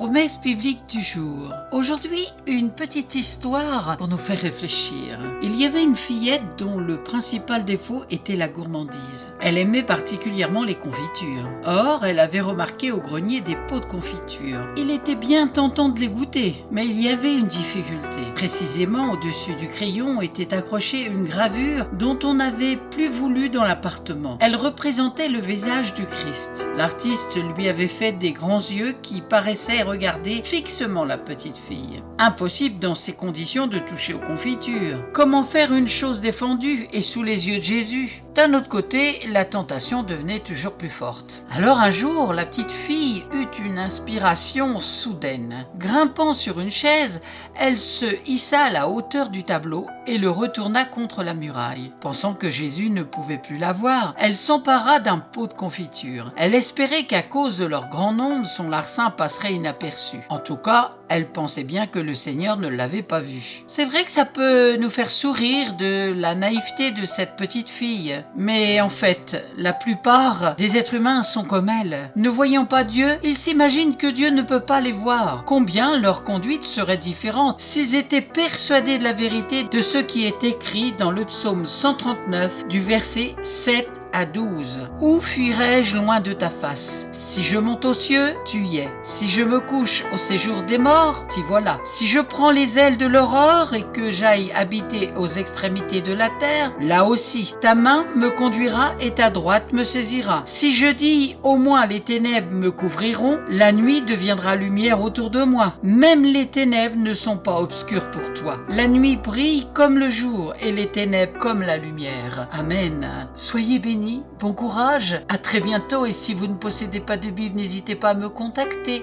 Promesse biblique du jour. Aujourd'hui, une petite histoire pour nous faire réfléchir. Il y avait une fillette dont le principal défaut était la gourmandise. Elle aimait particulièrement les confitures. Or, elle avait remarqué au grenier des pots de confiture. Il était bien tentant de les goûter, mais il y avait une difficulté. Précisément, au-dessus du crayon était accrochée une gravure dont on n'avait plus voulu dans l'appartement. Elle représentait le visage du Christ. L'artiste lui avait fait des grands yeux qui paraissaient regarder fixement la petite fille. Impossible dans ces conditions de toucher aux confitures. Comment faire une chose défendue et sous les yeux de Jésus ? D'un autre côté, la tentation devenait toujours plus forte. Alors un jour, la petite fille eut une inspiration soudaine. Grimpant sur une chaise, elle se hissa à la hauteur du tableau et le retourna contre la muraille. Pensant que Jésus ne pouvait plus la voir, elle s'empara d'un pot de confiture. Elle espérait qu'à cause de leur grand nombre, son larcin passerait inaperçu. En tout cas, elle pensait bien que le Seigneur ne l'avait pas vu. C'est vrai que ça peut nous faire sourire de la naïveté de cette petite fille. Mais en fait, la plupart des êtres humains sont comme elle. Ne voyant pas Dieu, ils s'imaginent que Dieu ne peut pas les voir. Combien leur conduite serait différente s'ils étaient persuadés de la vérité de ce qui est écrit dans le psaume 139 du verset 7 à 12. Où fuirais-je loin de ta face? Si je monte aux cieux, tu y es. Si je me couche au séjour des morts, t'y voilà. Si je prends les ailes de l'aurore et que j'aille habiter aux extrémités de la terre, là aussi, ta main me conduira et ta droite me saisira. Si je dis, au moins les ténèbres me couvriront, la nuit deviendra lumière autour de moi. Même les ténèbres ne sont pas obscures pour toi. La nuit brille comme le jour et les ténèbres comme la lumière. Amen. Soyez bénis. Bon courage, à très bientôt et si vous ne possédez pas de Bible, n'hésitez pas à me contacter.